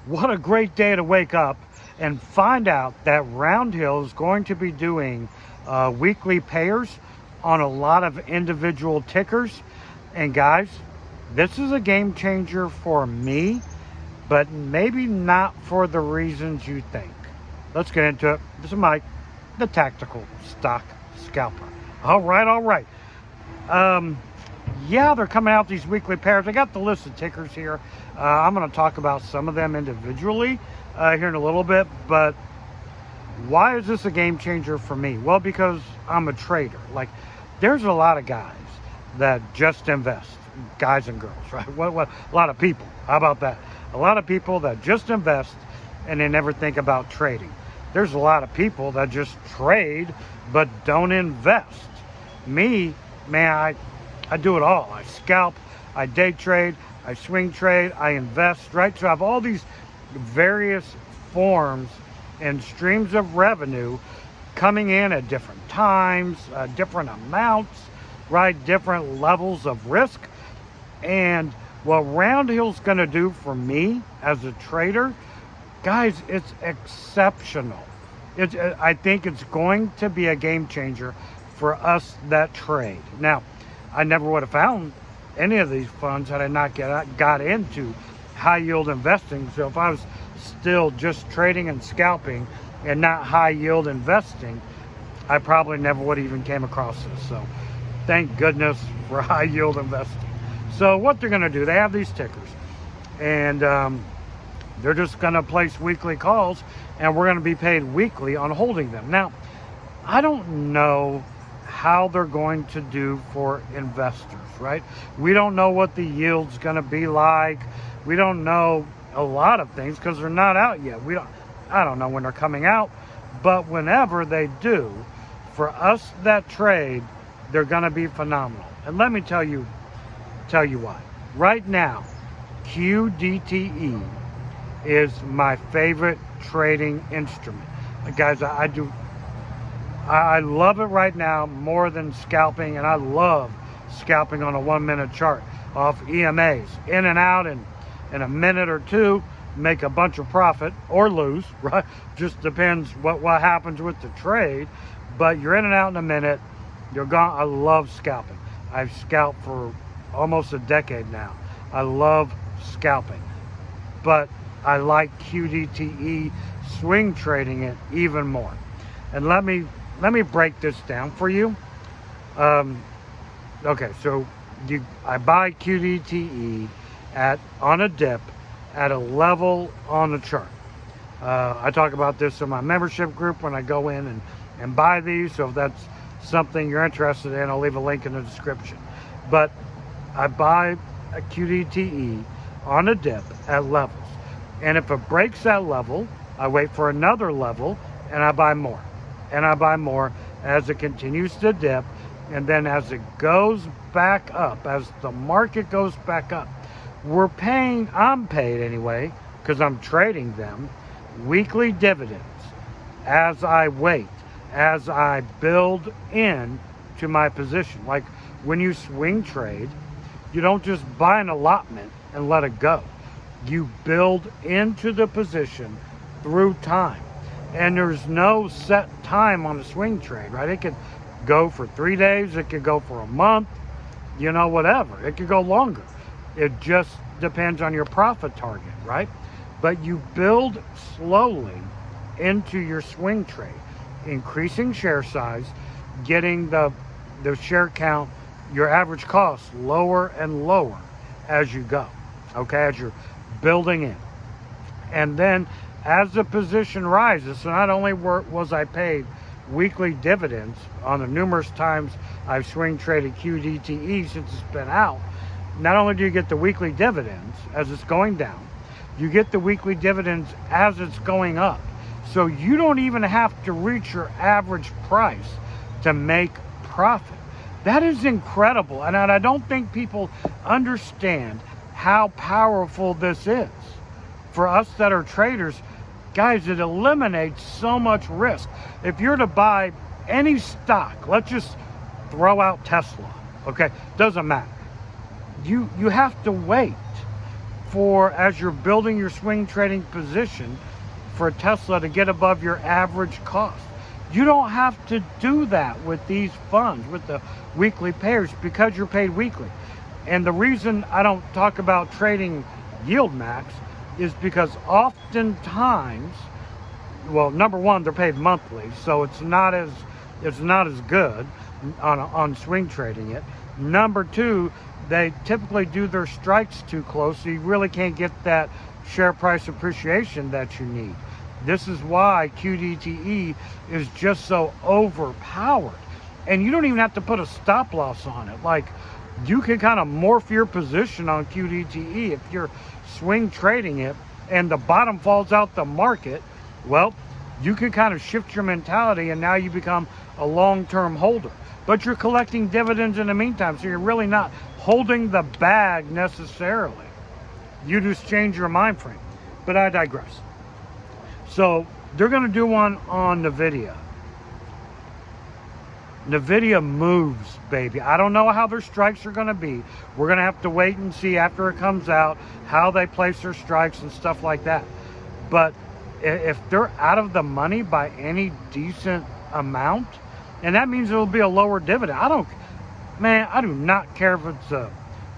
What a great day to wake up and find out that Roundhill is going to be doing weekly payers on a lot of individual tickers. And guys, this is a game changer for me, but maybe not for the reasons you think. Let's get into it. This is Mike, the Tactical Stock Scalper. All right. Yeah, they're coming out these weekly pairs. I got the list of tickers here. I'm going to talk about some of them individually here in a little bit. But why is this a game changer for me? Well, because I'm a trader. Like, there's a lot of guys that just invest, guys and girls, right? What? A lot of people. How about that? A lot of people that just invest and they never think about trading. There's a lot of people that just trade but don't invest. Me, man, I do it all. I scalp, I day trade, I swing trade, I invest, right? So I have all these various forms and streams of revenue coming in at different times, different amounts, right? Different levels of risk. And what Roundhill's going to do for me as a trader, guys, it's exceptional. I think it's going to be a game changer for us that trade. Now, I never would have found any of these funds had I not got into high yield investing. So if I was still just trading and scalping and not high yield investing, I probably never would have even came across this. So thank goodness for high yield investing. So what they're going to do, they have these tickers, and they're just going to place weekly calls, and we're going to be paid weekly on holding them. Now, I don't know how they're going to do for investors, right? We don't know what the yield's going to be like. We don't know a lot of things because they're not out yet. I don't know when they're coming out, but whenever they do, for us that trade, they're going to be phenomenal. And let me tell you why. Right now, QDTE is my favorite trading instrument. Guys, I love it right now more than scalping, and I love scalping on a 1 minute chart off EMAs. In and out in a minute or two, make a bunch of profit or lose, right? Just depends what happens with the trade. But you're in and out in a minute, you're gone. I love scalping. I've scalped for almost a decade now. I love scalping. But I like QDTE swing trading it even more. And let me break this down for you. Okay, so I buy QDTE on a dip at a level on the chart. I talk about this in my membership group when I go in and buy these. So if that's something you're interested in, I'll leave a link in the description. But I buy a QDTE on a dip at levels. And if it breaks that level, I wait for another level and I buy more. And I buy more as it continues to dip. And then as it goes back up, as the market goes back up, I'm paid anyway, because I'm trading them, weekly dividends as I wait, as I build in to my position. Like when you swing trade, you don't just buy an allotment and let it go. You build into the position through time. And there's no set time on a swing trade, right? It could go for 3 days. It could go for a month, whatever. It could go longer. It just depends on your profit target, right? But you build slowly into your swing trade, increasing share size, getting the share count, your average cost lower and lower as you go, okay, as you're building in. And then as the position rises, so not only was I paid weekly dividends on the numerous times I've swing traded QDTE since it's been out, not only do you get the weekly dividends as it's going down, you get the weekly dividends as it's going up. So you don't even have to reach your average price to make profit. That is incredible. And I don't think people understand how powerful this is. For us that are traders, guys, it eliminates so much risk. If you're to buy any stock, let's just throw out Tesla, okay? Doesn't matter. You have to wait as you're building your swing trading position for Tesla to get above your average cost. You don't have to do that with these funds, with the weekly payers, because you're paid weekly. And the reason I don't talk about trading yield max is because oftentimes, well, number one, they're paid monthly, so it's not as good on swing trading it. Number two, they typically do their strikes too close, so you really can't get that share price appreciation that you need. This is why QDTE is just so overpowered. And you don't even have to put a stop loss on it. Like, you can kind of morph your position on QDTE. If you're swing trading it and the bottom falls out the market, well, you can kind of shift your mentality and now you become a long-term holder. But you're collecting dividends in the meantime, so you're really not holding the bag necessarily. You just change your mind frame. But I digress. So they're going to do one on NVIDIA. NVIDIA moves, baby. I don't know how their strikes are going to be. We're going to have to wait and see after it comes out how they place their strikes and stuff like that. But if they're out of the money by any decent amount, and that means it'll be a lower dividend. I do not care if it's a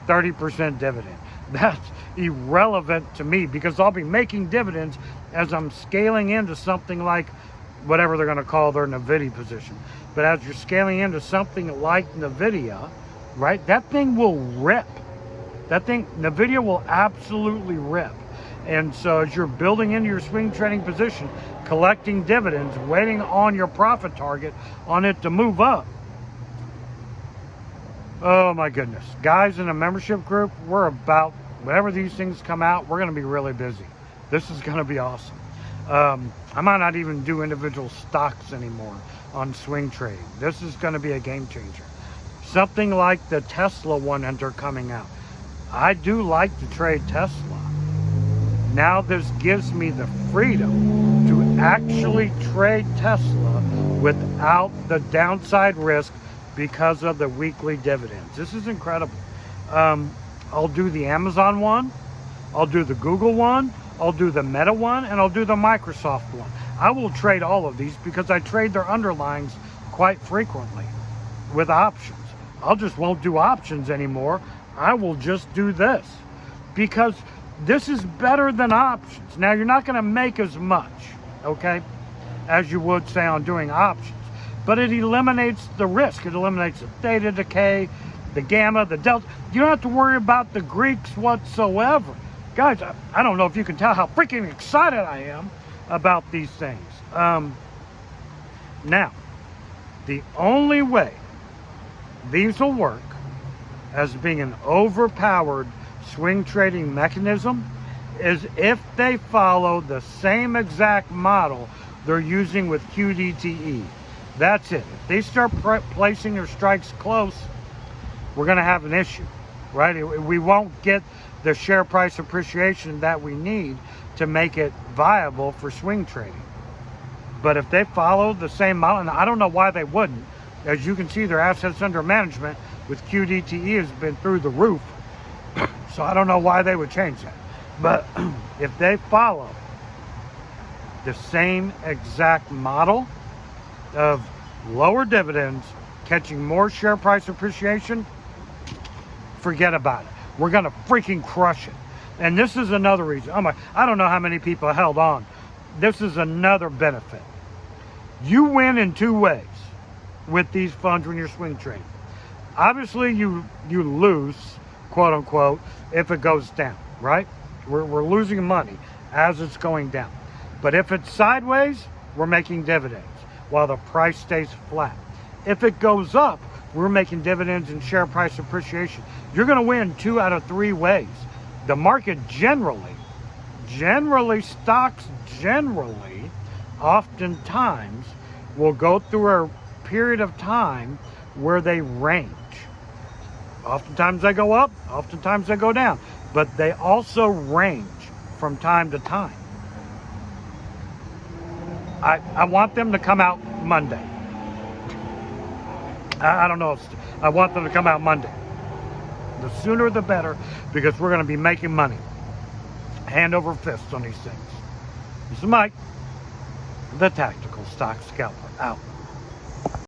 30% dividend. That's irrelevant to me, because I'll be making dividends as I'm scaling into something like whatever they're going to call their NVIDIA position. But as you're scaling into something like NVIDIA, right, that thing will rip. NVIDIA will absolutely rip. And so as you're building into your swing trading position, collecting dividends, waiting on your profit target on it to move up, oh my goodness. Guys in a membership group, we're about, whenever these things come out, we're going to be really busy. This is going to be awesome. I might not even do individual stocks anymore on swing trading. This is going to be a game changer. Something like the Tesla one that are coming out. I do like to trade Tesla. Now this gives me the freedom to actually trade Tesla without the downside risk because of the weekly dividends. This is incredible. I'll do the Amazon one, I'll do the Google one, I'll do the Meta one, and I'll do the Microsoft one. I will trade all of these because I trade their underlyings quite frequently with options. I just won't do options anymore. I will just do this because this is better than options. Now, you're not going to make as much, okay, as you would say on doing options, but it eliminates the risk. It eliminates the theta decay, the gamma, the delta. You don't have to worry about the Greeks whatsoever. Guys, I don't know if you can tell how freaking excited I am about these things. Now, the only way these will work as being an overpowered swing trading mechanism is if they follow the same exact model they're using with QDTE. That's it. If they start placing their strikes close, we're going to have an issue, right? We won't get the share price appreciation that we need to make it viable for swing trading. But if they follow the same model, and I don't know why they wouldn't, as you can see, their assets under management with QDTE has been through the roof. So I don't know why they would change that. But if they follow the same exact model of lower dividends, catching more share price appreciation, forget about it. We're going to freaking crush it. And this is another reason. I don't know how many people held on. This is another benefit. You win in two ways with these funds when you're swing trading. Obviously, you lose, quote unquote, if it goes down, right? We're losing money as it's going down. But if it's sideways, we're making dividends while the price stays flat. If it goes up, we're making dividends and share price appreciation. You're going to win 2 out of 3 ways. The market generally, stocks generally, oftentimes will go through a period of time where they range. Oftentimes they go up, oftentimes they go down, but they also range from time to time. I want them to come out Monday. I don't know. I want them to come out Monday. The sooner the better, because we're going to be making money. hand over fist on these things. This is Mike, the Tactical Stock Scalper, out.